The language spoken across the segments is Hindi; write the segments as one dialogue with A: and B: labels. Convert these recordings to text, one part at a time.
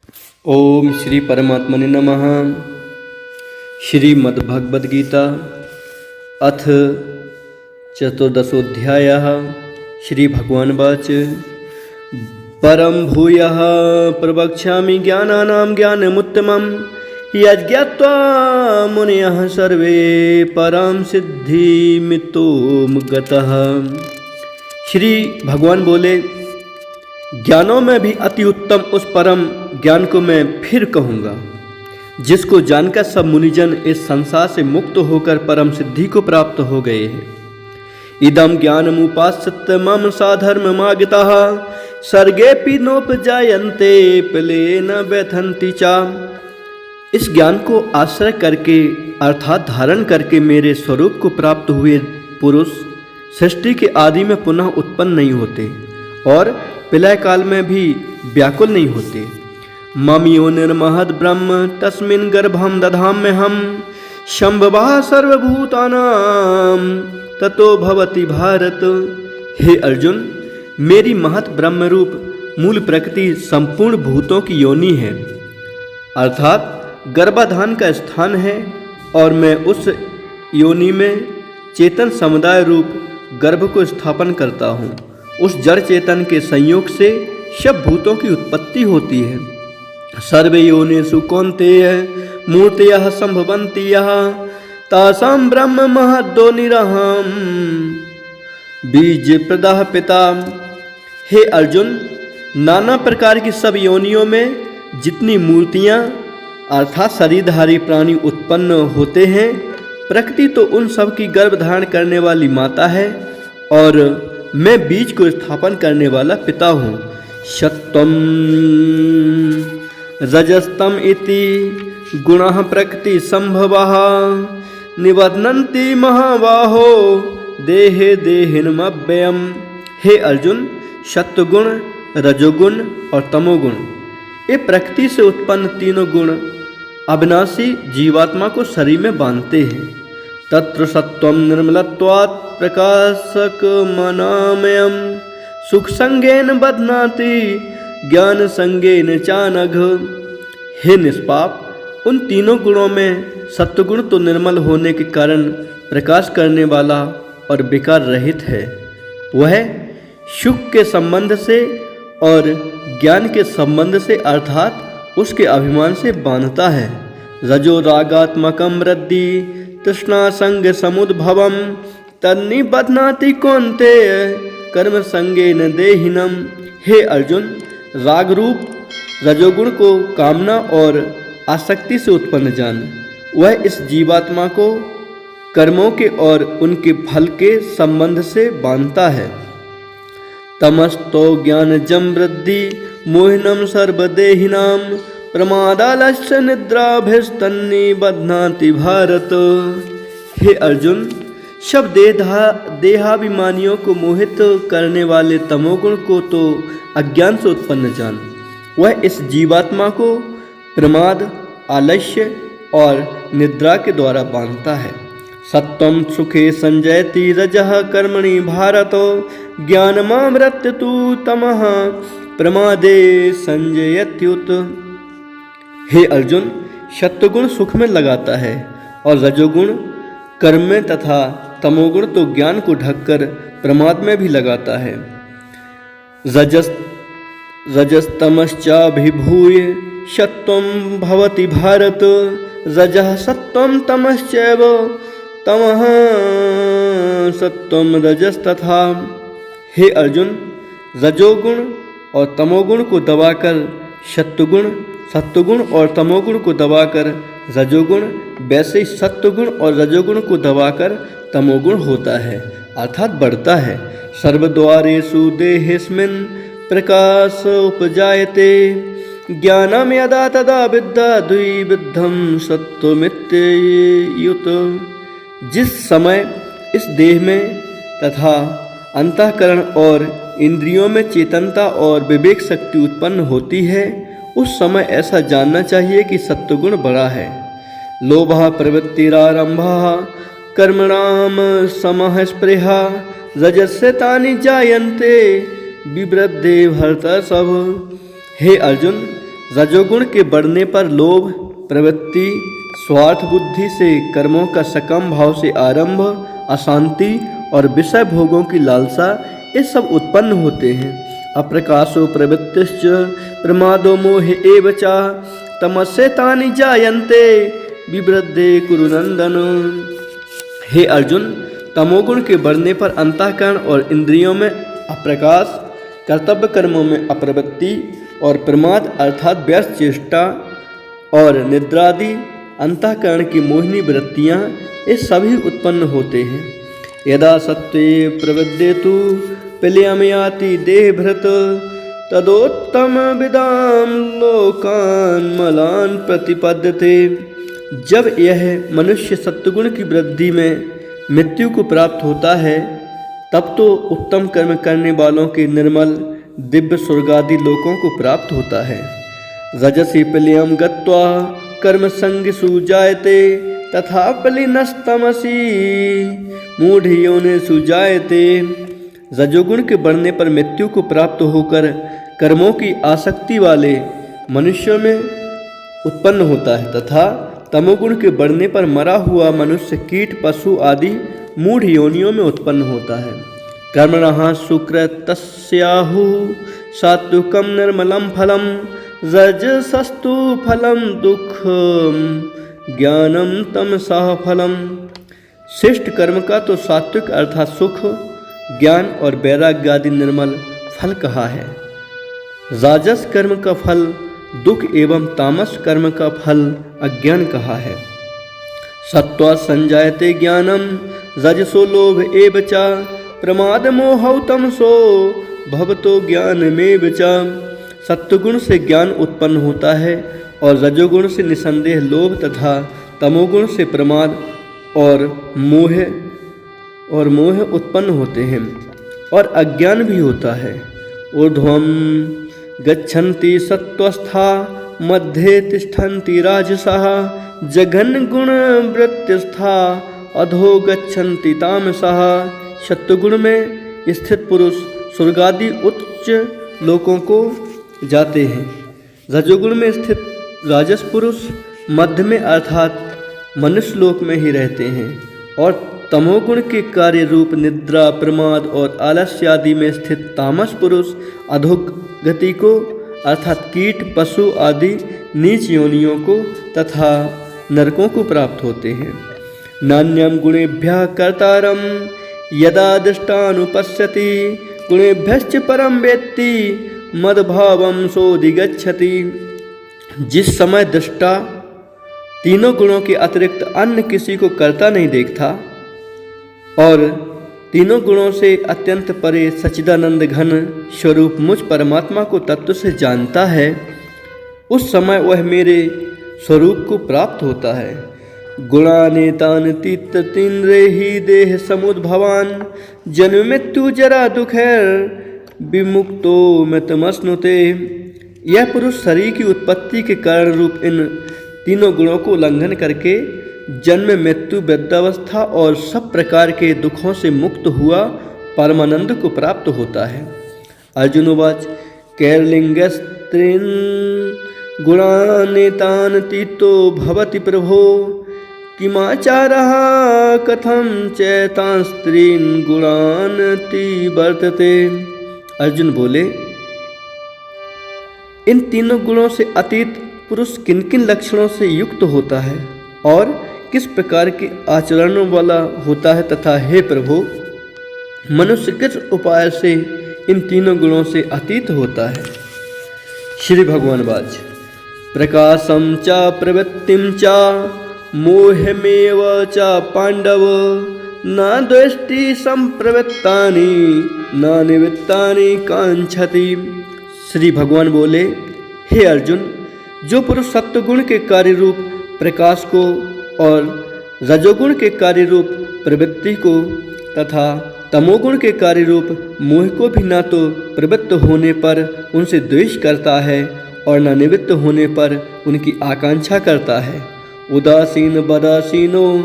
A: ओम श्री परमात्मने नमः। श्रीमद्भगवद्गीता अथ चतुर्दशोऽध्यायः। श्री भगवानुवाच परं भूयः प्रवक्ष्यामि ज्ञानानां ज्ञानमुत्तमं यज्ञात्वा मुनयः सर्वे परां सिद्धिमितो गतः। श्री भगवान बोले, ज्ञानों में भी अति उत्तम उस परम ज्ञान को मैं फिर कहूँगा, जिसको जानकर सब मुनिजन इस संसार से मुक्त होकर परम सिद्धि को प्राप्त हो गए हैं। इदम ज्ञानमुपाश्रित्य मम साधर्ममागताः सर्गेऽपि नोपजायन्ते प्लेन व्यथन्ति च। इस ज्ञान को आश्रय करके अर्थात धारण करके मेरे स्वरूप को प्राप्त हुए पुरुष सृष्टि के आदि में पुनः उत्पन्न नहीं होते और प्रलय काल में भी व्याकुल नहीं होते। मम योनिर्महद् ब्रह्म तस्मिन् गर्भं दधाम्यहं शम्भवः सर्वभूतानां ततो भवति भारत। हे अर्जुन, मेरी महत् ब्रह्म रूप मूल प्रकृति संपूर्ण भूतों की योनि है, अर्थात गर्भाधान का स्थान है, और मैं उस योनि में चेतन समुदाय रूप गर्भ को स्थापन करता हूँ। उस जड़ चेतन के संयोग से सब भूतों की उत्पत्ति होती है। सर्वे योनिषु कौन्तेय मूर्तयः संभवन्ति यः तासां ब्रह्म महद्योनिरहम् बीज प्रदः पिता। हे अर्जुन, नाना प्रकार की सब योनियों में जितनी मूर्तियाँ अर्थात शरीरधारी प्राणी उत्पन्न होते हैं, प्रकृति तो उन सब की गर्भ धारण करने वाली माता है और मैं बीज को स्थापन करने वाला पिता हूँ। सत्वं रजस्तम इति गुणः प्रकृति संभवः निबध्नन्ति महाबाहो देहे देहिनमव्ययम्। हे अर्जुन, सत्वगुण, रजोगुण और तमोगुण, ये प्रकृति से उत्पन्न तीनों गुण अविनाशी जीवात्मा को शरीर में बांधते हैं। तत्र सत्वं निर्मलत्वात् प्रकाशकमनामयं सुखसंगेन बध्नाति ज्ञानसंगेन चानघ। हे निष्पाप, उन तीनों गुणों में सत्वगुण तो निर्मल होने के कारण प्रकाश करने वाला और विकार रहित है। वह सुख के संबंध से और ज्ञान के संबंध से अर्थात उसके अभिमान से बांधता है। रजो रागात्मकं वृद्धि तृष्णा संग समुद्भवम तन्निबध्नाति कौन्तेय कर्म संगेन देहिनम। हे अर्जुन, राग रूप रजोगुण को कामना और आसक्ति से उत्पन्न जान। वह इस जीवात्मा को कर्मों के और उनके फल के संबंध से बांधता है। तमस्तो ज्ञानजं वृद्धि मोहिनम सर्वदेहिनां प्रमादालस्य निद्राभिस्तन्निबध्नाति भारत। हे अर्जुन, सब देहाभिमानियों को मोहित करने वाले तमोगुण को तो अज्ञान से उत्पन्न जान। वह इस जीवात्मा को प्रमाद, आलस्य और निद्रा के द्वारा बांधता है। सत्वं सुखे संजयति रजः कर्मणि भारत ज्ञानमामृत्य तु तमः प्रमादे संजयत्युत। हे अर्जुन, सत्वगुण सुख में लगाता है और रजोगुण कर्म में तथा तमोगुण तो ज्ञान को ढककर प्रमाद में भी लगाता है। रजस्तमश्चाभिभूय सत्वं भवति भारत रजः सत्वं तमश्चैव तमः सत्वं रजस्तथा। हे अर्जुन, रजोगुण और तमोगुण को दबाकर सत्वगुण और तमोगुण को दबाकर रजोगुण, वैसे ही सत्वगुण और रजोगुण को दबाकर तमोगुण होता है अर्थात बढ़ता है। सर्वद्वारेषु देहेऽस्मिन् प्रकाश उपजायते ज्ञानं यदा तदा विद्या द्विविधं सत्वमित्युत। जिस समय इस देह में तथा अंतःकरण और इंद्रियों में चेतनता और विवेक शक्ति उत्पन्न होती है, उस समय ऐसा जानना चाहिए कि सत्वगुण बड़ा है। लोभः प्रवृत्तिरारम्भः कर्मणाम समः स्पृहा रजस्य तानि जायन्ते विवृद्धे भरतर्षभ। हे अर्जुन, रजोगुण के बढ़ने पर लोभ प्रवृत्ति, स्वार्थ बुद्धि से कर्मों का सकम भाव से आरंभ, अशांति और विषय भोगों की लालसा, ये सब उत्पन्न होते हैं। अप्रकाशो प्रवृत्तिश्च प्रमादो मोह एव च तमस्येतानि जायन्ते विवृद्धे कुरु नंदन। हे अर्जुन, तमोगुण के बढ़ने पर अंतःकरण और इंद्रियों में अप्रकाश, कर्तव्य कर्मों में अप्रवृत्ति और प्रमाद अर्थात व्यर्थ चेष्टा और निद्रादि अंतःकरण की मोहिनी वृत्तियाँ, ये सभी उत्पन्न होते हैं। यदा सत्वे प्रवृद्धेतु प्रलयं याति देहभृत तदोत्तम विदाम लोकान मलान प्रतिपद्यते। जब यह मनुष्य सत्वगुण की वृद्धि में मृत्यु को प्राप्त होता है, तब तो उत्तम कर्म करने वालों के निर्मल दिव्य स्वर्गादि लोकों को प्राप्त होता है। रजसी प्रलयं गत्वा कर्म संगिषु जायते तथा प्रलीनस्तमसि मूढ़ योनिषु जायते। रजोगुण के बढ़ने पर मृत्यु को प्राप्त होकर कर्मों की आसक्ति वाले मनुष्यों में उत्पन्न होता है तथा तमोगुण के बढ़ने पर मरा हुआ मनुष्य कीट पशु आदि मूढ़ योनियों में उत्पन्न होता है। कर्मणः सुकृतस्याहु सात्विकं निर्मलं फलं रजसस्तु फलं दुःखं ज्ञानम तमसः फलम। श्रेष्ठ कर्म का तो सात्विक अर्थात सुख, ज्ञान और वैराग्य आदि निर्मल फल कहा है। राजस कर्म का फल दुख एवं तामस कर्म का फल अज्ञान कहा है। सत्वा संजायते ज्ञानम रजसो लोभ एव च प्रमाद मोहौ तमसो भवतो ज्ञानमेव च। सत्वगुण से ज्ञान उत्पन्न होता है और रजोगुण से निसंदेह लोभ तथा तमोगुण से प्रमाद और मोह उत्पन्न होते हैं और अज्ञान भी होता है। ऊर्ध्वं गच्छन्ति सत्वस्था मध्ये तिष्ठन्ति राजसः जघन गुण वृत्तिस्था अधो गच्छन्ति तामसः। सत्वगुण में स्थित पुरुष स्वर्गादि उच्च लोकों को जाते हैं। रजोगुण में स्थित राजस पुरुष मध्य में अर्थात मनुष्य लोक में ही रहते हैं और तमोगुण के कार्य रूप निद्रा, प्रमाद और आलस्य आदि में स्थित तामस पुरुष अधोगति को अर्थात कीट पशु आदि नीच योनियों को तथा नरकों को प्राप्त होते हैं। नान्यम गुणेभ्यः कर्तारम यदा दृष्टानुपश्यति गुणेभ्यश्च परम वेत्ति मदभावम सोऽधिगच्छति। जिस समय दृष्टा तीनों गुणों के अतिरिक्त अन्य किसी को करता नहीं देखता और तीनों गुणों से अत्यंत परे सच्चिदानंद घन स्वरूप मुझ परमात्मा को तत्व से जानता है, उस समय वह मेरे स्वरूप को प्राप्त होता है। गुणानेतान तीन्द्रे ही देह समुद्भवान जन्म मृत्यु जरा दुखैर विमुक्तो मृतमश्नुते। यह पुरुष शरीर की उत्पत्ति के कारण रूप इन तीनों गुणों को उल्लंघन करके जन्म मृत्यु वृद्धावस्था और सब प्रकार के दुखों से मुक्त हुआ परमानंद को प्राप्त होता है। अर्जुन उवाच कैर्लिंगस्त्रीन् गुणानेतान् तीतो भवति प्रभो किमाचारः कथं चैतान् स्त्रीन् गुणानति वर्तते। अर्जुन बोले, इन तीनों गुणों से अतीत पुरुष किन किन लक्षणों से युक्त होता है और किस प्रकार के आचरणों वाला होता है तथा हे प्रभु मनुष्य किस उपाय से इन तीनों गुणों से अतीत होता है। श्री भगवान वाच प्रकाशम च प्रवृत्तिम च मोहमेव च पांडव न द्वेष्टि संप्रवृत्तानि न निवृत्तानि कांक्षति। श्री भगवान बोले, हे अर्जुन, जो पुरुष सत्वगुण के कार्य रूप प्रकाश को और रजोगुण के कार्य रूप प्रवृत्ति को तथा तमोगुण के कार्य रूप मोह को भी न तो प्रवृत्त होने पर उनसे द्वेष करता है और न निवृत्त होने पर उनकी आकांक्षा करता है। उदासीन बदासीनो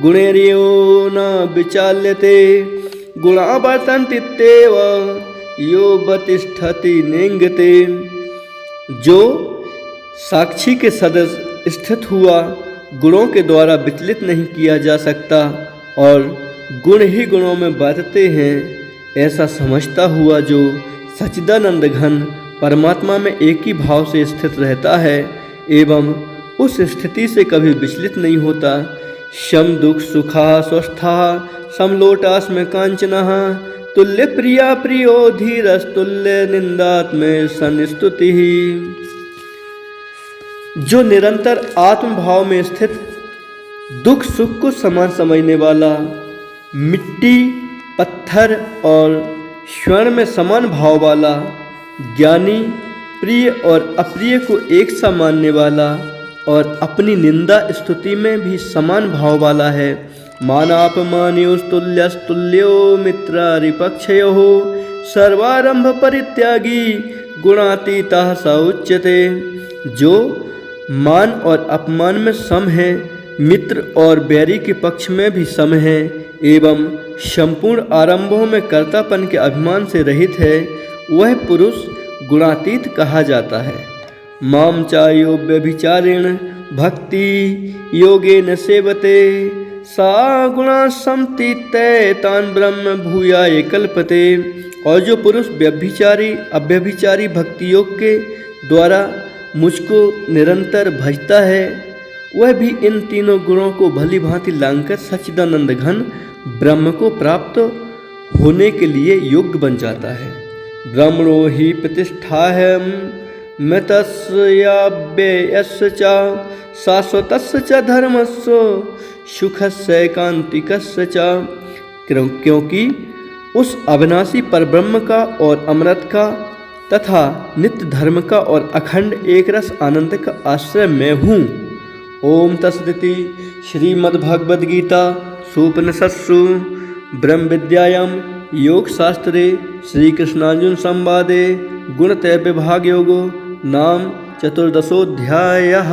A: गुणैर्यो न विचाल्यते गुणा वर्तन्त्येव यो वतिष्ठति नेंगते। जो साक्षी के सदृश स्थित हुआ, गुणों के द्वारा विचलित नहीं किया जा सकता और गुण ही गुणों में बरतते हैं, ऐसा समझता हुआ जो सच्चिदानंद घन परमात्मा में एक ही भाव से स्थित रहता है एवं उस स्थिति से कभी विचलित नहीं होता। शम दुख सुखा स्वस्था समलोटास्म कांचनः तुल्य प्रिया प्रियो धीरस तुल्य निंदात्म संस्तुति। जो निरंतर आत्म भाव में स्थित, दुख सुख को समान समझने वाला, मिट्टी पत्थर और स्वर्ण में समान भाव वाला, ज्ञानी प्रिय और अप्रिय को एक सा मानने वाला और अपनी निंदा स्तुति में भी समान भाव वाला है। मानापमानयोस्तुल्यस्तुल्यो मित्रारिपक्षयोः सर्वारंभ परित्यागी गुणातीतः स उच्यते। जो मान और अपमान में सम है, मित्र और बैरी के पक्ष में भी सम है एवं संपूर्ण आरंभों में कर्तापन के अभिमान से रहित है, वह पुरुष गुणातीत कहा जाता है। माम चायो व्यभिचारेण भक्ति योगेन सेवते सा गुणा समतीत्य तान ब्रह्म भूयाय कल्पते। और जो पुरुष व्यभिचारी अव्यभिचारी भक्ति योग के द्वारा मुझको निरंतर भजता है, वह भी इन तीनों गुणों को भली भांति लांघकर सच्चिदानंद घन ब्रह्म को प्राप्त होने के लिए योग्य बन जाता है। ब्रह्मणो हि प्रतिष्ठाहं मृतस्याव्ययस्य च शाश्वतस्य च धर्मस्य सुखस्य एकांतिकस्य च। क्योंकि उस अविनाशी परब्रह्म का और अमृत का तथा नित्य धर्म का और अखंड एक रस आनंद का आश्रय मैं हूँ। ओम तत्सदिति। श्रीमद्भगवद्गीता सूपनिषत्सु ब्रह्म विद्यायां योग शास्त्रे श्री कृष्णार्जुन संवादे गुणत्रय विभाग योगो नाम 14ोऽध्यायः।